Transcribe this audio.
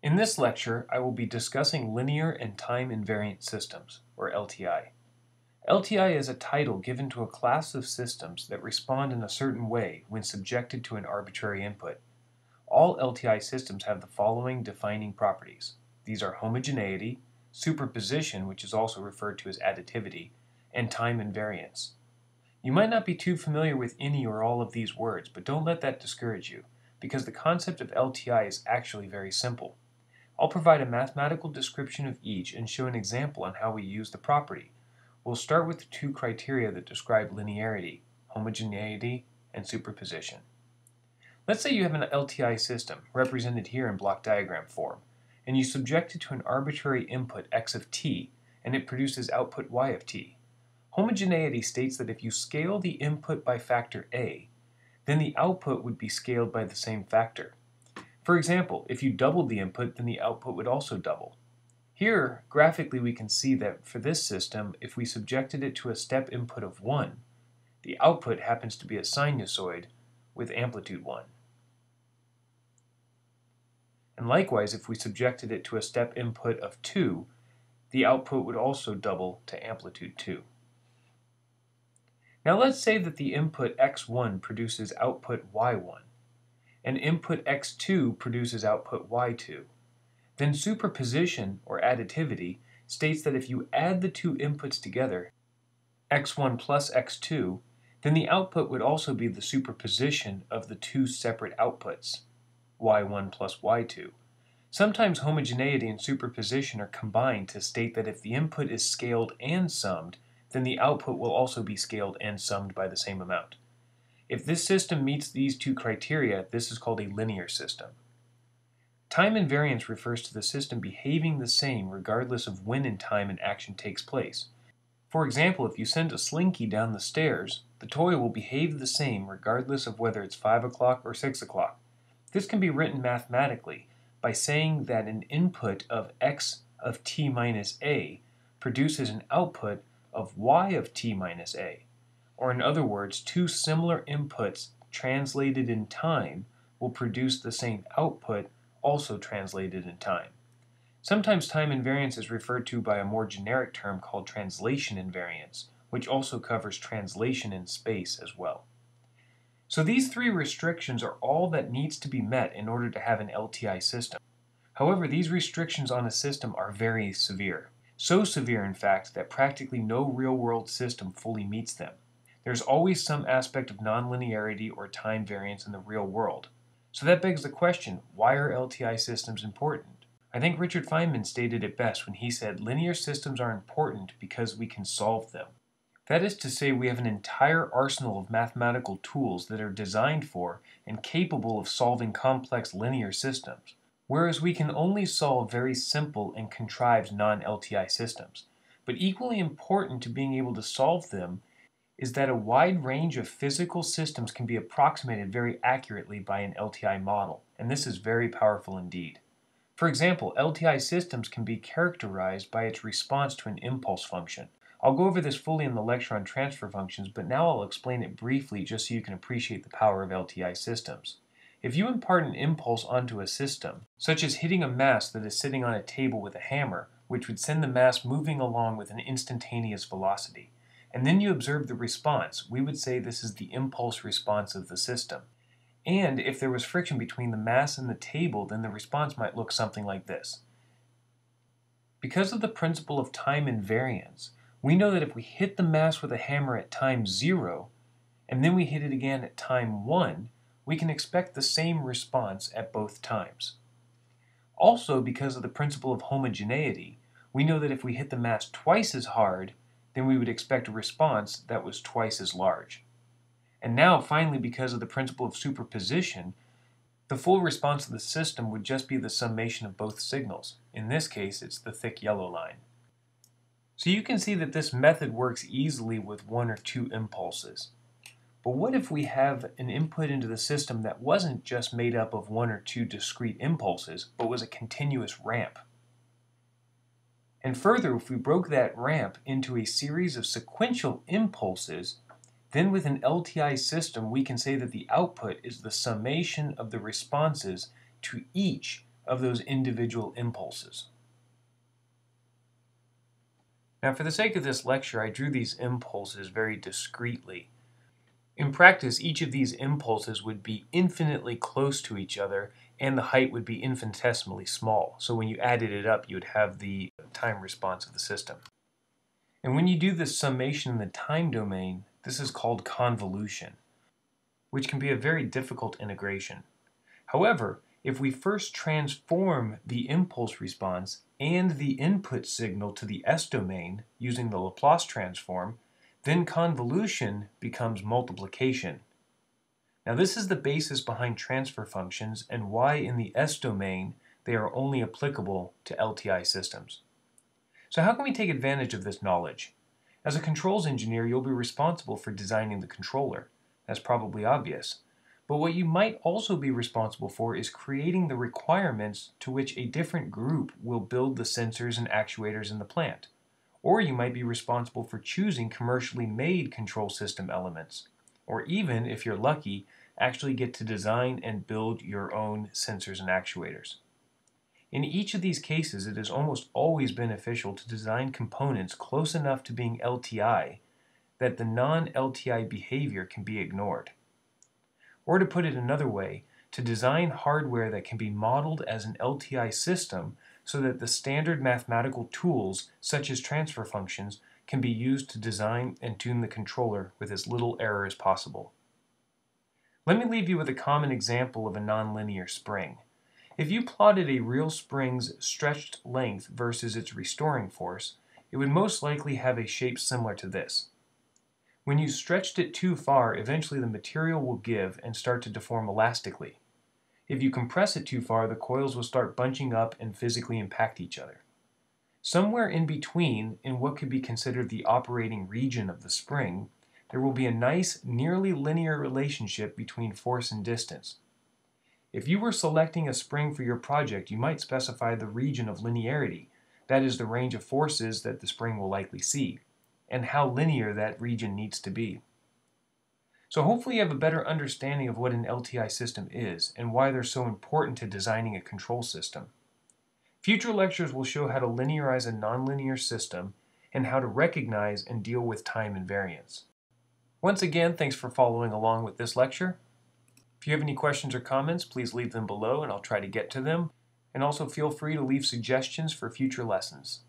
In this lecture, I will be discussing linear and time-invariant systems, or LTI. LTI is a title given to a class of systems that respond in a certain way when subjected to an arbitrary input. All LTI systems have the following defining properties. These are homogeneity, superposition, which is also referred to as additivity, and time invariance. You might not be too familiar with any or all of these words, but don't let that discourage you, because the concept of LTI is actually very simple. I'll provide a mathematical description of each and show an example on how we use the property. We'll start with the two criteria that describe linearity, homogeneity, and superposition. Let's say you have an LTI system, represented here in block diagram form, and you subject it to an arbitrary input x of t, and it produces output y of t. Homogeneity states that if you scale the input by factor a, then the output would be scaled by the same factor. For example, if you doubled the input, then the output would also double. Here, graphically, we can see that for this system, if we subjected it to a step input of 1, the output happens to be a sinusoid with amplitude 1. And likewise, if we subjected it to a step input of 2, the output would also double to amplitude 2. Now let's say that the input x1 produces output y1, and input x2 produces output y2. Then superposition, or additivity, states that if you add the two inputs together, x1 plus x2, then the output would also be the superposition of the two separate outputs, y1 plus y2. Sometimes homogeneity and superposition are combined to state that if the input is scaled and summed, then the output will also be scaled and summed by the same amount. If this system meets these two criteria, this is called a linear system. Time invariance refers to the system behaving the same regardless of when in time an action takes place. For example, if you send a slinky down the stairs, the toy will behave the same regardless of whether it's 5 o'clock or 6 o'clock. This can be written mathematically by saying that an input of x of t minus a produces an output of y of t minus a. Or in other words, two similar inputs translated in time will produce the same output also translated in time. Sometimes time invariance is referred to by a more generic term called translation invariance, which also covers translation in space as well. So these three restrictions are all that needs to be met in order to have an LTI system. However, these restrictions on a system are very severe. So severe, in fact, that practically no real-world system fully meets them. There's always some aspect of nonlinearity or time variance in the real world. So that begs the question, why are LTI systems important? I think Richard Feynman stated it best when he said, linear systems are important because we can solve them. That is to say, we have an entire arsenal of mathematical tools that are designed for and capable of solving complex linear systems, whereas we can only solve very simple and contrived non-LTI systems. But equally important to being able to solve them is that a wide range of physical systems can be approximated very accurately by an LTI model, and this is very powerful indeed. For example, LTI systems can be characterized by its response to an impulse function. I'll go over this fully in the lecture on transfer functions, but now I'll explain it briefly just so you can appreciate the power of LTI systems. If you impart an impulse onto a system, such as hitting a mass that is sitting on a table with a hammer, which would send the mass moving along with an instantaneous velocity, and then you observe the response, we would say this is the impulse response of the system. And if there was friction between the mass and the table, then the response might look something like this. Because of the principle of time invariance, we know that if we hit the mass with a hammer at time 0, and then we hit it again at time 1, we can expect the same response at both times. Also, because of the principle of homogeneity, we know that if we hit the mass twice as hard, then we would expect a response that was twice as large. And now, finally, because of the principle of superposition, the full response of the system would just be the summation of both signals. In this case, it's the thick yellow line. So you can see that this method works easily with one or two impulses. But what if we have an input into the system that wasn't just made up of one or two discrete impulses, but was a continuous ramp? And further, if we broke that ramp into a series of sequential impulses, then with an LTI system we can say that the output is the summation of the responses to each of those individual impulses. Now, for the sake of this lecture, I drew these impulses very discreetly. In practice, each of these impulses would be infinitely close to each other, and the height would be infinitesimally small. So when you added it up, you would have the time response of the system. And when you do this summation in the time domain, this is called convolution, which can be a very difficult integration. However, if we first transform the impulse response and the input signal to the S domain using the Laplace transform, then convolution becomes multiplication. Now this is the basis behind transfer functions and why in the S domain they are only applicable to LTI systems. So how can we take advantage of this knowledge? As a controls engineer, you'll be responsible for designing the controller. That's probably obvious. But what you might also be responsible for is creating the requirements to which a different group will build the sensors and actuators in the plant. Or you might be responsible for choosing commercially made control system elements. Or even, if you're lucky, actually get to design and build your own sensors and actuators. In each of these cases, it is almost always beneficial to design components close enough to being LTI that the non-LTI behavior can be ignored. Or to put it another way, to design hardware that can be modeled as an LTI system so that the standard mathematical tools, such as transfer functions, can be used to design and tune the controller with as little error as possible. Let me leave you with a common example of a nonlinear spring. If you plotted a real spring's stretched length versus its restoring force, it would most likely have a shape similar to this. When you stretched it too far, eventually the material will give and start to deform elastically. If you compress it too far, the coils will start bunching up and physically impact each other. Somewhere in between, in what could be considered the operating region of the spring, there will be a nice, nearly linear relationship between force and distance. If you were selecting a spring for your project, you might specify the region of linearity, that is the range of forces that the spring will likely see, and how linear that region needs to be. So hopefully you have a better understanding of what an LTI system is and why they're so important to designing a control system. Future lectures will show how to linearize a nonlinear system and how to recognize and deal with time invariance. Once again, thanks for following along with this lecture. If you have any questions or comments, please leave them below and I'll try to get to them. And also feel free to leave suggestions for future lessons.